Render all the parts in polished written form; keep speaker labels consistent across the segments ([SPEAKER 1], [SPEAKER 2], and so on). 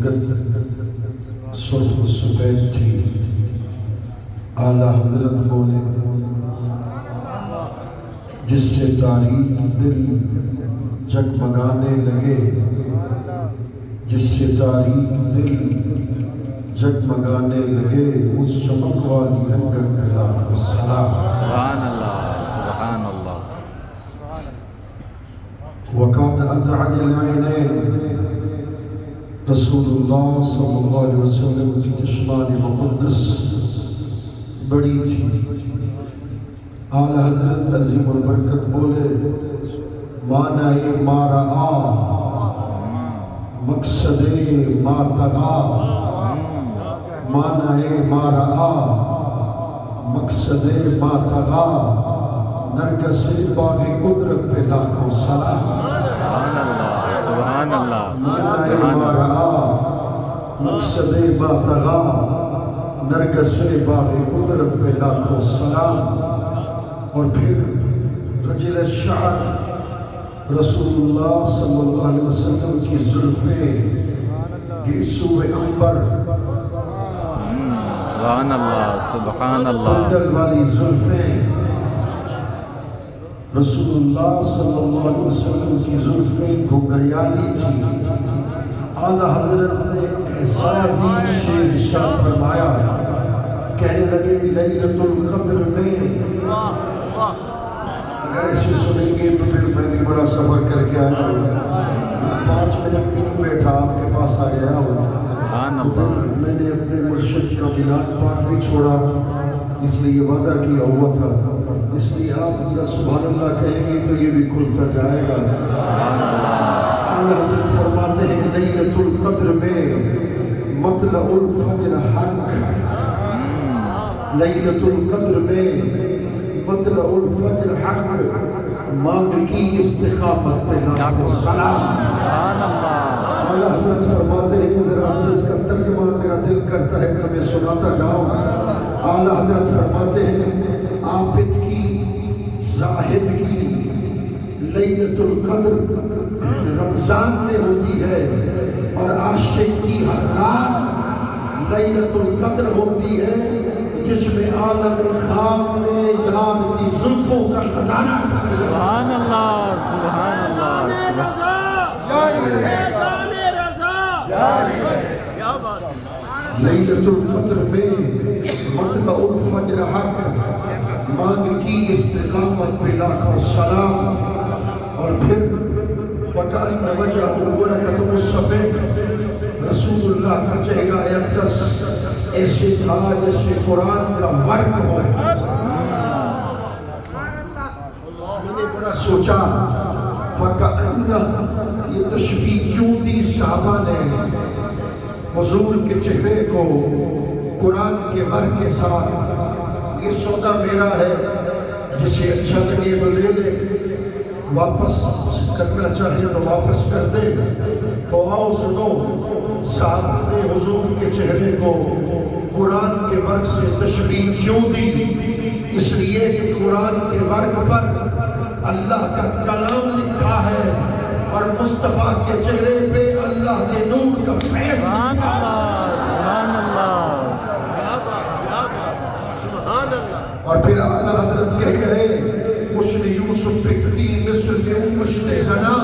[SPEAKER 1] جگت سرخ و سفید تھی، اعلیٰ حضرت بولے جس سے تاریک دل جگمگانے لگے، جس سے تاریک دل جگمگانے لگے، اس چمک والی لنگر پہ لاکھوں سلام۔
[SPEAKER 2] سبحان اللہ، سبحان اللہ۔
[SPEAKER 1] وَكَانَ أَدْعَنِ الْعَيْنَيْنِ، رسول اللہ صلی اللہ علیہ وسلم کی چشمان مقدس بڑی تھی۔ اعلیٰ حضرت عظیم البرکت بولے معنی ما رعا، مقصد ما طغا، معنی ما رعا، مقصد ما طغا، نرگس باغ قدرت پہ لاکھوں سلام۔
[SPEAKER 2] سبحان اللہ، سبحان اللہ۔
[SPEAKER 1] معنی ما رعا، مقصد ما طغا، نرگس باغ قدرت پہ لاکھوں سلام۔ اور پھر رجل الشعر رسول اللہ صلی اللہ علیہ وسلم کی زلفیں گیسو عنبر،
[SPEAKER 2] سبحان اللہ، سبحان اللہ۔
[SPEAKER 1] کنڈل والی زلفیں، رسول اللہ صلی اللہ علیہ وسلم کی زلفیں گھنگریالی تھی۔ اعلیٰ حضرت نے ایسا عظیم شعر ارشاد فرمایا، کہنے لگے لیلۃ القدر میں، اگر ایسے سنیں گے تو پھر میں بھی بڑا سفر کر کے آیا ہوں، میں 5 منٹ بھی نہیں بیٹھا آپ کے پاس آ گیا ہوں۔
[SPEAKER 2] سبحان اللہ۔
[SPEAKER 1] میں نے اپنے مرشد کا میلاد پاک بھی چھوڑا، اس لیے وعدہ کیا ہوا تھا، اس لیے آپ ذرا سبحان اللہ کہیں گے تو یہ بھی کھلتا جائے گا۔ اعلیٰ حضرت فرماتے ہیں لیلۃ القدر میں مطلع الفجر حق، لیلۃ القدر میں مطلع الفجر حق، مانگ کی استقامت پہ لاکھوں سلام۔
[SPEAKER 2] سبحان اللہ۔
[SPEAKER 1] اعلیٰ حضرت فرماتے ہیں ذرا اس کا ترجمہ میرا دل کرتا ہے تو میں سناتا جاؤں۔ اعلیٰ حضرت فرماتے ہیں عابد کی، زاہد کی لیلۃ القدر رمضان میں ہوتی ہے، اور عاشق کی ہر رات لیلۃ القدر ہوتی ہے، جس میں عالم خواب میں یار کی زلفوں کا خزانہ تھا۔
[SPEAKER 2] سبحان اللہ، سبحان اللہ۔
[SPEAKER 1] لیلۃ القدر میں مطلع الفجر حق، مانگ کی استقامت پہ لاکھوں سلام۔ اور پھر فَكَأَنَّ وَجْهَهُ بُرَكَةٌ مُصَّفٍ، رسول اللہ کا چہرہ اقدس ایسے تھا جیسے قرآن کا ورق ہو۔ میں نے بڑا سوچا فَكَأَنَّ، یہ تشبیہ کیوں دی صحابہ نے حضور کے چہرے کو قرآن کے ورق کے ساتھ؟ یہ سودا میرا ہے، جسے اچھا لگے تو لے لے، واپس کرنا چاہے تو واپس کر دے۔ تو آؤ سنو، صحابہ نے حضور کے چہرے کو قرآن کے ورق سے تشبیہ کیوں دی؟ اس لیے کہ قرآن کے ورق پر اللہ کا کلام لکھا ہے، اور مصطفیٰ کے چہرے پہ اللہ کے نور کا فیض۔
[SPEAKER 2] سبحان اللہ، سبحان اللہ۔
[SPEAKER 1] اور پھر اعلیٰ حضرت کہے حسن یوسف پہ کٹی مصر میں انگشت زنا،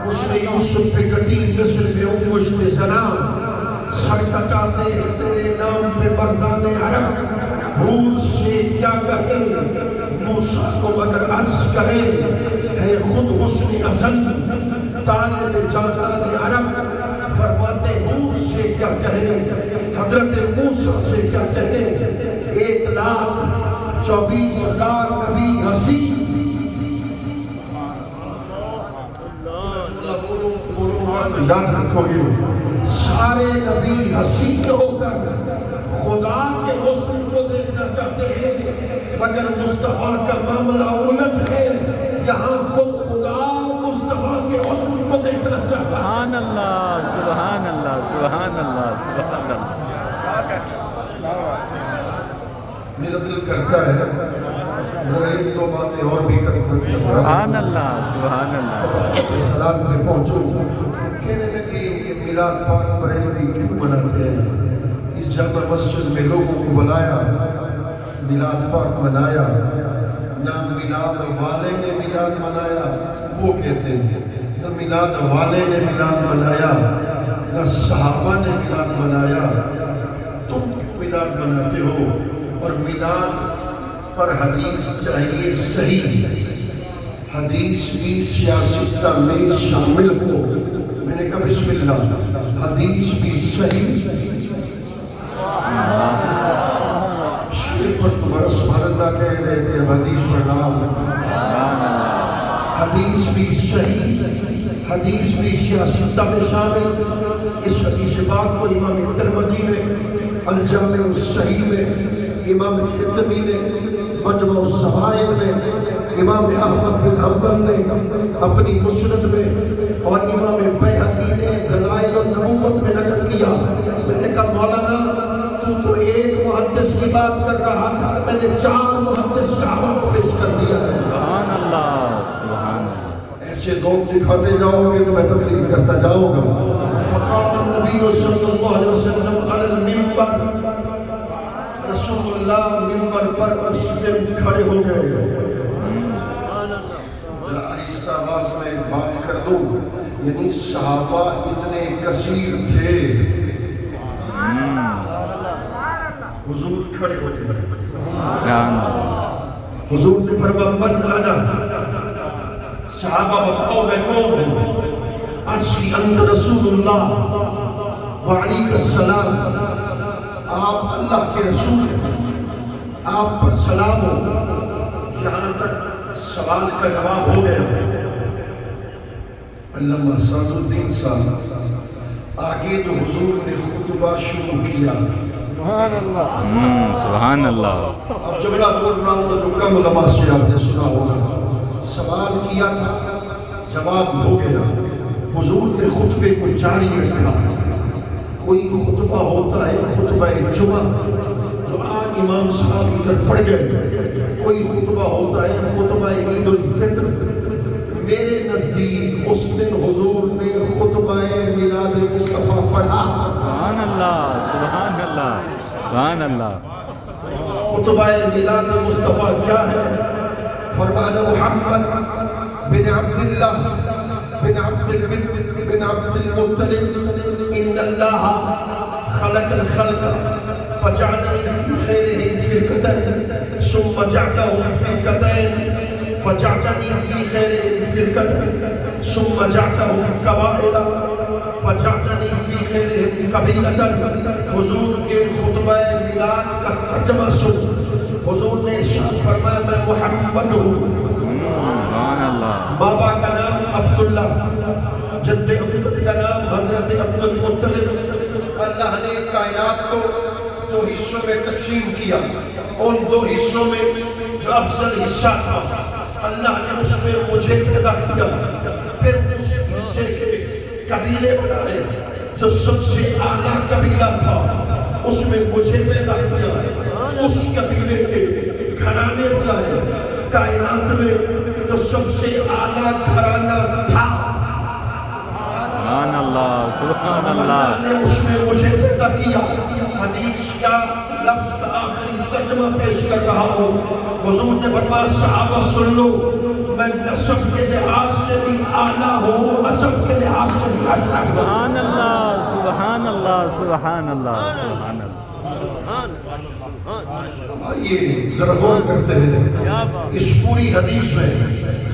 [SPEAKER 1] حسن یوسف پہ کٹی مصر میں انگشت زنا، سر کٹاتے ہیں تیرے نام پہ مردان عرب، حور سے کیا کہے موسیٰ کو اگر عرض کرے، ہے خود حسن ازل طالب جانان عرب، فرماتے حور سے کیا کہے، حضرت موسیٰ سے کیا کہے، 1,24,000 نبی حسین۔ یاد رکھو گے، سارے نبی حسین ہو کر خدا کے حسن کو دیکھنا چاہتے ہیں، مگر مصطفیٰ کا معاملہ الٹ ہے، یہاں خود خدا مصطفیٰ کے حسن کو دیکھنا چاہتا ہے۔
[SPEAKER 2] سبحان اللہ، سبحان اللہ، سبحان اللہ، سبحان اللہ۔
[SPEAKER 1] میرا دل کرتا ہے ذرا ایک دو باتیں اور بھی کرتا ہوں۔
[SPEAKER 2] سبحان اللہ، سبحان اللہ۔
[SPEAKER 1] صلاة پہ پہنچو، کہنے لگے میلاد پاک بریلوی کیوں مناتے ہیں؟ اس جامع مسجد میں لوگوں کو بلایا، میلاد پاک منایا، نہ میلاد والے نے میلاد منایا، وہ کہتے ہیں نہ میلاد والے نے میلاد منایا، نہ صحابہ نے میلاد منایا، تم کیوں میلاد مناتے ہو؟ اور میلاد پر حدیث چاہیے صحیح، حدیث بھی سیاست میں شامل ہو۔ میں نے کہا بسم اللہ، حدیث بھی صحیح، شیر پر تمہارا سبحان اللہ کہہ رہے تھے، حدیث پر نام، حدیث بھی صحیح، حدیث بھی سیاست میں شامل۔ اس حدیث پاک کو امام ترمذی نے الجامع الصحیح میں، امام خطبی نے مجمع الزوائد میں، امام احمد بن حنبل نے اپنی مسند میں، اور امام بیہقی نے دلائل النبوت میں نقل کیا۔ میں نے کہا مولانا تو ایک محدث کی بات کر رہا تھا، میں نے 4 محدث کا حوالہ پیش کر دیا ہے۔
[SPEAKER 2] سبحان اللہ، سبحان اللہ۔
[SPEAKER 1] ایسے ذوق دکھاتے جاؤ گے تو میں تقریر کرتا جاؤں گا۔ وقام النبی صلی اللہ علیہ وسلم علی المنبر، رسول اللہ منبر پر اس دن کھڑے ہو گئے۔ ذرا آہستہ آواز میں بات کر دوں، یعنی صحابہ اتنے کثیر تھے، حضور کھڑے ہو گئے۔ حضور نے فرمایا من انا، صحابہ بتاؤ میں کون ہوں؟ عرشی انت رسول اللہ وعلیک السلام، آپ اللہ کے رسول ہیں، آپ پر سلام ہو۔ یہاں تک سوال کا جواب ہو گیا۔ علامہ سعد الدین صاحب آگے تو حضور نے خطبہ شروع کیا۔
[SPEAKER 2] سبحان اللہ، سبحان اللہ۔
[SPEAKER 1] اب جملہ بول رہا ہوں جو کم علماء سے آپ نے سنا ہوگا۔ سوال کیا تھا، جواب ہو گیا۔ حضور نے خطبے کو جاری رکھا۔ کوئی خطبہ ہوتا ہے خطبہ جمعہ جو آج امام صاحب ادھر پڑھ گئے، کوئی خطبہ ہوتا ہے خطبہ عید الفطر۔ میرے نزدیک اس دن حضور نے خطبہ میلاد مصطفیٰ پڑھا۔
[SPEAKER 2] سبحان اللہ، سبحان اللہ، سبحان اللہ۔
[SPEAKER 1] خطبہ میلاد مصطفیٰ کیا ہے؟ فرمانا محمد بن عبداللہ بن عبد المطلب ان اللہ خلق الخلق فجعلنی فی خیرہم فرقتین ثم جعلہم فرقتین فجعلنی فی خیرہم فرقتین ثم جعلہم قبائل فجعلنی فی خیرہم قبیلۃ۔ حضور کے خطبہ میلاد کا ترجمہ سن۔ حضور نے ارشاد فرمایا میں محمد ہوں،
[SPEAKER 2] سبحان اللہ۔
[SPEAKER 1] بابا کا نام عبداللہ، جد عبدت کا نام حضرت عبد المطلب۔ اللہ نے کائنات کو 2 حصوں میں تقسیم کیا۔ ان 2 حصوں میں جو افضل حصہ تھا اللہ نے اس میں مجھے پیدا کیا، پھر اس حصے کے قبیلے بنائے۔ جو سب سے اعلیٰ قبیلہ تھا اس میں مجھے پیدا کیا، اس قبیلے کے گھرانے بنائے۔ کائنات میں جو سب سے اعلیٰ گھرانہ تھا
[SPEAKER 2] سبحان اللہ، سبحان اللہ۔
[SPEAKER 1] اللہ نے اس میں مجھے پیدا کیا۔ حدیث کا لفظ کا آخری ترجمہ پیش کر رہا ہوں۔ حضور نے فرمایا صحابہ سن لو، میں نسب کے لحاظ سے بھی اعلیٰ ہوں، حسب کے لحاظ سے بھی اعلیٰ ہوں۔
[SPEAKER 2] سبحان اللہ، سبحان اللہ، سبحان اللہ، سبحان اللہ۔
[SPEAKER 1] آئیے ذرا غور کرتے ہیں۔ اس پوری حدیث میں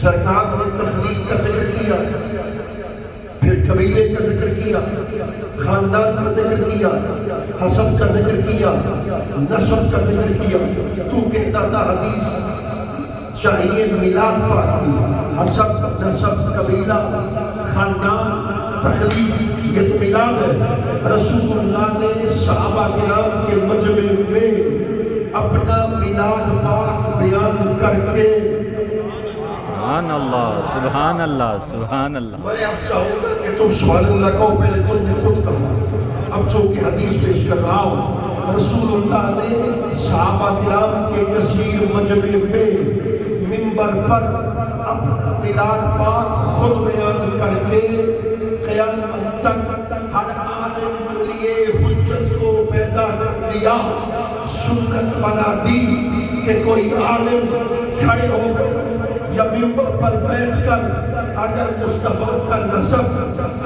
[SPEAKER 1] سرکار نے تخلیق کا ذکر کیا، پھر قبیلے کا ذکر کیا، خاندان کا ذکر کیا، حسب کا ذکر کیا، نسب کا ذکر کیا۔ تو کہتا تھا حدیث چاہیے میلاد پاک کی، حسب، نسب، قبیلہ، خاندان، تخلیق، یہ تو میلاد ہے۔ رسول اللہ نے صحابہ کرام کے مجمع میں اپنا میلاد پاک بیان کر کے
[SPEAKER 2] سبحان اللہ، سبحان اللہ، سبحان اللہ۔
[SPEAKER 1] میں اب چاہوں گا کہ تم سبحان اللہ کہو، پہلے تم نے خود کہا، اب چونکہ حدیث پیش کر رہا ہوں۔ رسول اللہ نے صحابہ کرام کے کثیر مجمع میں منبر پر اپنا میلاد پاک خود بیان کر کے قیامت تک ہر عالم کے لیے حجت کو پیدا کر دیا، سنت بنا دی کہ کوئی عالم کھڑے ہو کر یا منبر پر بیٹھ کر اگر مصطفیٰ کا نسب،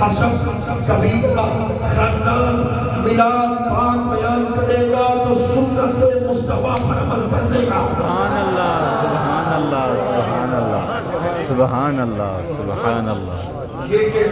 [SPEAKER 1] حسب، قبیلہ، خاندان، میلاد پاک بیان کرے گا تو سنت مصطفیٰ پر عمل کر دے گا۔
[SPEAKER 2] سبحان اللہ سبحان اللہ سبحان اللہ سبحان اللہ سبحان اللہ۔
[SPEAKER 1] یہ کہ